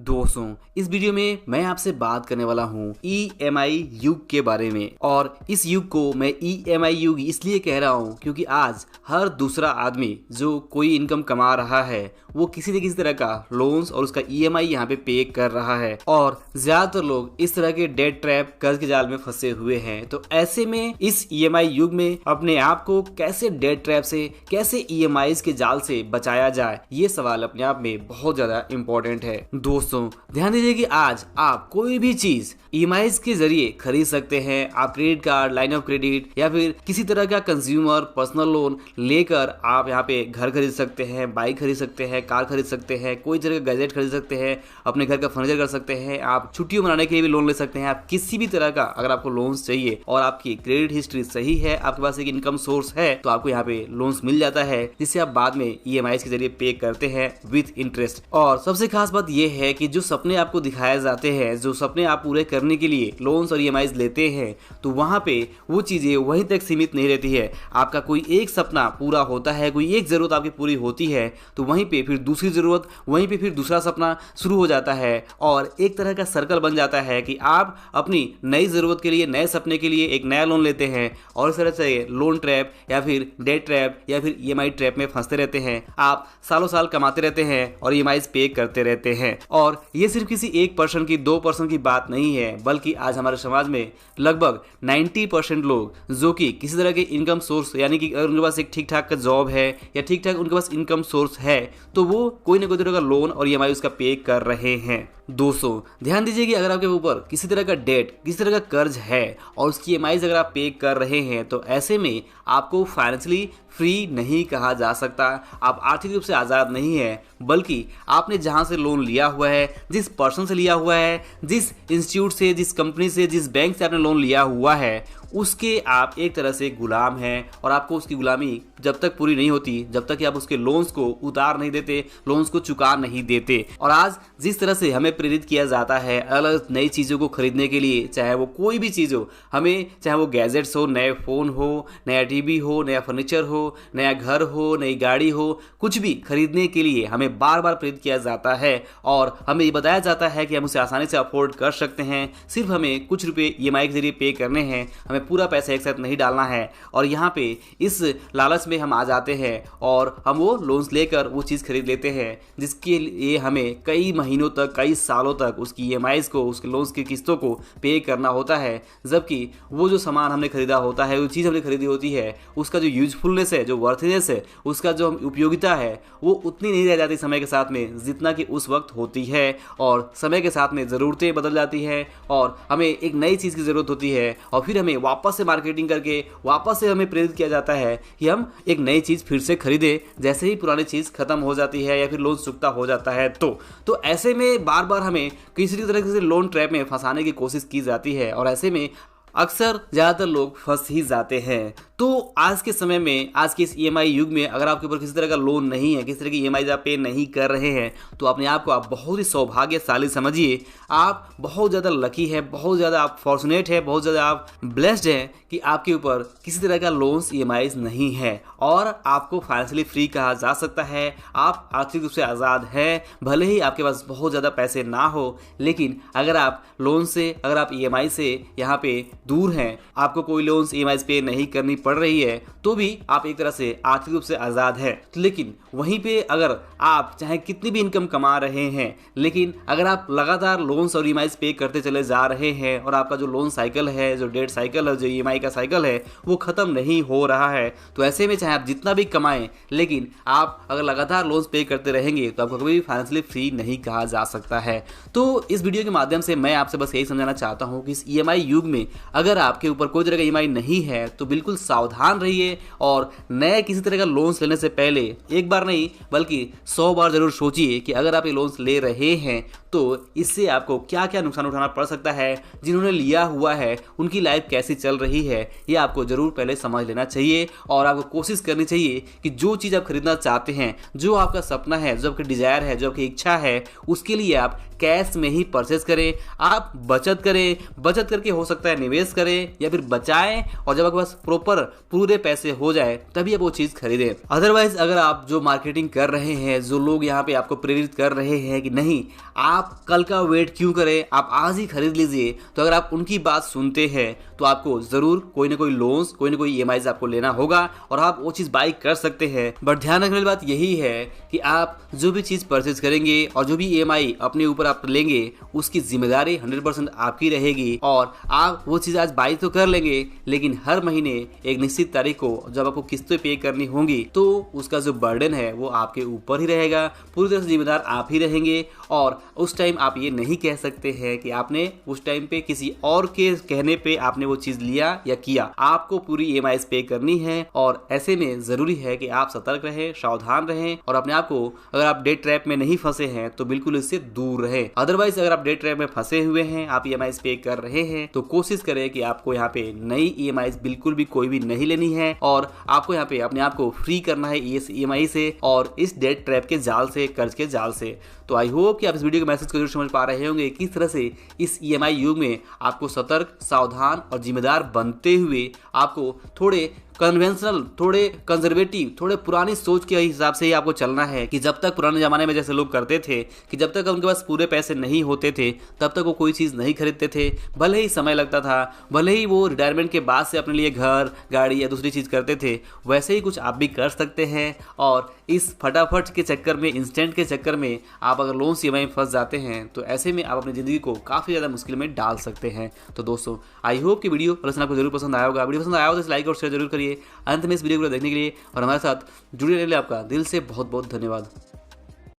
दोस्तों, इस वीडियो में मैं आपसे बात करने वाला हूँ EMI युग के बारे में। और इस युग को मैं EMI युग इसलिए कह रहा हूँ क्योंकि आज हर दूसरा आदमी जो कोई इनकम कमा रहा है वो किसी न किसी तरह का लोन्स और उसका EMI यहाँ पे पे कर रहा है। और ज्यादातर लोग इस तरह के डेट ट्रैप, कर्ज के जाल में फंसे हुए हैं। तो ऐसे में इस EMI युग में अपने आप को कैसे डेट ट्रैप से, कैसे EMIs के जाल से बचाया जाए, ये सवाल अपने आप में बहुत ज्यादा इंपॉर्टेंट है। दोस्तों, ध्यान दीजिए कि आज आप कोई भी चीज EMIs के जरिए खरीद सकते हैं। आप credit card, line of credit या फिर किसी तरह का कंज्यूमर पर्सनल लोन लेकर आप यहाँ पे घर खरीद सकते हैं, बाइक खरीद सकते हैं, कार खरीद सकते हैं, कोई तरह का गैजेट खरीद सकते हैं, अपने घर का फर्नीचर कर सकते हैं, आप छुट्टियों मनाने के लिए भी लोन ले सकते हैं। आप किसी भी तरह का अगर आपको लोन्स चाहिए और आपकी क्रेडिट हिस्ट्री सही है, आपके पास एक इनकम सोर्स है, तो आपको यहाँ पे लोन्स मिल जाता है जिससे आप बाद में EMIs के जरिए पे करते हैं विद इंटरेस्ट। और सबसे खास बात यह है कि जो सपने आपको दिखाए जाते हैं, जो सपने आप पूरे करने के लिए लोन्स और EMIs लेते हैं, तो वहां पे वो चीजें वहीं तक सीमित नहीं रहती है। आपका कोई एक सपना पूरा होता है, कोई एक जरूरत आपकी पूरी होती है, तो वहीं पे फिर दूसरी जरूरत, वहीं पे फिर दूसरा सपना शुरू हो जाता है और एक तरह का सर्कल बन जाता है कि आप अपनी नई जरूरत के लिए, नए सपने के लिए एक नया लोन लेते हैं और इस तरह से लोन ट्रैप या फिर डेट ट्रैप या फिर EMI ट्रैप में फंसते रहते हैं। आप सालों साल कमाते रहते हैं और EMIs पे करते रहते हैं। और ये सिर्फ किसी 1% की, 2% की बात नहीं है, बल्कि आज हमारे समाज में लगभग 90% लोग जो कि किसी तरह के इनकम सोर्स, यानी कि अगर उनके पास एक ठीक ठाक का जॉब है या ठीक ठाक उनके पास इनकम सोर्स है, तो वो कोई ना कोई तरह का लोन और EMI उसका पे कर रहे हैं। दोस्तों, ध्यान दीजिए कि अगर आपके ऊपर किसी तरह का डेट, किसी तरह का कर्ज है और उसकी EMIs अगर आप पे कर रहे हैं, तो ऐसे में आपको फाइनेंशियली फ्री नहीं कहा जा सकता। आप आर्थिक रूप से आज़ाद नहीं है, बल्कि आपने जहां से लोन लिया हुआ है, जिस पर्सन से लिया हुआ है, जिस इंस्टीट्यूट से, जिस कंपनी से, जिस बैंक से आपने लोन लिया हुआ है, उसके आप एक तरह से गुलाम हैं। और आपको उसकी गुलामी जब तक पूरी नहीं होती, जब तक कि आप उसके लोन्स को उतार नहीं देते, लोन्स को चुका नहीं देते। और आज जिस तरह से हमें प्रेरित किया जाता है अलग नई चीज़ों को खरीदने के लिए, चाहे वो कोई भी चीज़ हो, हमें चाहे वो गैजेट्स हो, नए फ़ोन हो, नया TV हो, नया फर्नीचर हो, नया घर हो, नई गाड़ी हो, कुछ भी खरीदने के लिए हमें बार बार प्रेरित किया जाता है और हमें ये बताया जाता है कि हम उसे आसानी से अफोर्ड कर सकते हैं। सिर्फ हमें कुछ रुपए EMI के जरिए पे करने हैं, हमें पूरा पैसा एक साथ नहीं डालना है। और यहाँ पे इस लालच में हम आ जाते हैं और हम वो लोन्स लेकर वो चीज़ खरीद लेते हैं, जिसके लिए हमें कई महीनों तक, कई सालों तक उसकी EMIs को, उसके लोन्स की किस्तों को पे करना होता है। जबकि वो जो सामान हमने खरीदा होता है, वो चीज़ हमने खरीदी होती है, उसका जो यूजफुलनेस है, जो वर्थनेस है, उसका जो उपयोगिता है, वो उतनी नहीं रह जाती समय के साथ में जितना कि उस वक्त होती है। और समय के साथ में ज़रूरतें बदल जाती हैं और हमें एक नई चीज़ की ज़रूरत होती है और फिर हमें वापस से मार्केटिंग करके वापस से हमें प्रेरित किया जाता है कि हम एक नई चीज़ फिर से खरीदें जैसे ही पुरानी चीज़ खत्म हो जाती है या फिर लोन चुकता हो जाता है। तो ऐसे में बार बार हमें किसी तरह से लोन ट्रैप में फंसाने की कोशिश की जाती है और ऐसे में अक्सर ज़्यादातर लोग फंस ही जाते हैं। तो आज के समय में, आज के इस EMI युग में अगर आपके ऊपर किसी तरह का लोन नहीं है, किसी तरह की EMI आप पे नहीं कर रहे हैं, तो अपने आप को आप बहुत ही सौभाग्यशाली समझिए। आप बहुत ज़्यादा लकी है, बहुत ज़्यादा आप फॉर्चुनेट है, बहुत ज़्यादा आप ब्लेस्ड हैं कि आपके ऊपर किसी तरह का लोन्स EMIs नहीं है और आपको फाइनेंशियली फ्री कहा जा सकता है। आप आर्थिक रूप से आज़ाद हैं, भले ही आपके पास बहुत ज़्यादा पैसे ना हो, लेकिन अगर आप लोन से, अगर आप EMI से यहाँ पे दूर हैं, आपको कोई लोन्स EMIs पे नहीं करनी पड़ रही है, तो भी आप एक तरह से आर्थिक रूप से आज़ाद हैं। लेकिन वहीं पे अगर आप चाहे कितनी भी इनकम कमा रहे हैं, लेकिन अगर आप लगातार लोन्स और EMIs पे करते चले जा रहे हैं और आपका जो लोन साइकिल है, जो डेट साइकिल है, जो EMI का साइकिल है, वो ख़त्म नहीं हो रहा है, तो ऐसे में चाहे आप जितना भी कमाएं, लेकिन आप अगर लगातार लोन्स पे करते रहेंगे तो आपको कभी भी फाइनेंशियली फ्री नहीं कहा जा सकता है। तो इस वीडियो के माध्यम से मैं आपसे बस यही समझाना चाहता हूँ कि इस EMI युग में अगर आपके ऊपर कोई तरह का EMI नहीं है तो बिल्कुल सावधान रहिए और नए किसी तरह का लोन्स लेने से पहले एक बार नहीं बल्कि 100 बार जरूर सोचिए कि अगर आप ये लोन्स ले रहे हैं तो इससे आपको क्या क्या नुकसान उठाना पड़ सकता है, जिन्होंने लिया हुआ है उनकी लाइफ कैसी चल रही है, ये आपको ज़रूर पहले समझ लेना चाहिए। और आपको कोशिश करनी चाहिए कि जो चीज़ आप खरीदना चाहते हैं, जो आपका सपना है, जो आपकी डिज़ायर है, जो आपकी इच्छा है, उसके लिए आप कैश में ही परचेस करें। आप बचत करें, बचत करके हो सकता है निवेश करें या फिर बचाएं, और जब आपके पास प्रॉपर पूरे पैसे हो जाए तभी आप वो चीज़ खरीदें। अदरवाइज अगर आप जो मार्केटिंग कर रहे हैं, जो लोग यहाँ पे आपको प्रेरित कर रहे हैं कि नहीं आप आप कल का वेट क्यों करें, आप आज ही खरीद लीजिए। तो अगर आप उनकी बात सुनते हैं तो आपको जरूर कोई ना कोई लोन्स, कोई ना कोई ईएमआई आपको लेना होगा और आप वो चीज बाई कर सकते हैं। बट ध्यान रखने वाली बात यही है कि आप जो भी चीज परचेज करेंगे और जो भी ईएमआई अपने ऊपर आप लेंगे उसकी जिम्मेदारी 100% आपकी रहेगी। और आप वो चीज आज बाई तो कर लेंगे, लेकिन हर महीने एक निश्चित तारीख को जब आपको किस्तें पे करनी होंगी तो उसका जो बर्डन है वो आपके ऊपर ही रहेगा, पूरी तरह से जिम्मेदार आप ही रहेंगे। और उस टाइम आप ये नहीं कह सकते हैं कि आपने उस टाइम पे किसी और के कहने पे आपने वो चीज लिया या किया। आपको पूरी ईएमआई पे करनी है और ऐसे में जरूरी है कि आप सतर्क रहें, सावधान रहें और अपने आप को, अगर आप डेट ट्रैप में नहीं फंसे हैं तो बिल्कुल इससे दूर रहें। अदरवाइज अगर आप डेट ट्रैप में फंसे हुए हैं, आप ईएमआई पे कर रहे हैं, तो कोशिश करें कि आपको यहाँ पे नई ईएमआई बिल्कुल भी कोई भी नहीं लेनी है और आपको यहाँ पे अपने आप को फ्री करना है इस ईएमआई से और इस डेट ट्रैप के जाल से, कर्ज के जाल से। तो आई होप कि आप इस वीडियो के मैसेज को जरूर समझ पा रहे होंगे किस तरह से इस ईएमआई युग में आपको सतर्क, सावधान और जिम्मेदार बनते हुए आपको थोड़े कन्वेंशनल, थोड़े कंजर्वेटिव, थोड़े पुरानी सोच के हिसाब से ही आपको चलना है कि जब तक पुराने जमाने में जैसे लोग करते थे कि जब तक उनके पास पूरे पैसे नहीं होते थे तब तक वो कोई चीज़ नहीं खरीदते थे, भले ही समय लगता था, भले ही वो रिटायरमेंट के बाद से अपने लिए घर, गाड़ी या दूसरी चीज़ करते थे, वैसे ही कुछ आप भी कर सकते हैं। और इस फटाफट के चक्कर में, इंस्टेंट के चक्कर में आप अगर लोन ईएमआई में फंस जाते हैं तो ऐसे में आप अपनी ज़िंदगी को काफ़ी ज़्यादा मुश्किल में डाल सकते हैं। तो दोस्तों आई होप कि वीडियो रचना आपको जरूर पसंद आया होगा। वीडियो पसंद आया हो तो लाइक और शेयर जरूर करिए। अंत में इस वीडियो को देखने के लिए और हमारे साथ जुड़े रहने के लिए आपका दिल से बहुत बहुत धन्यवाद।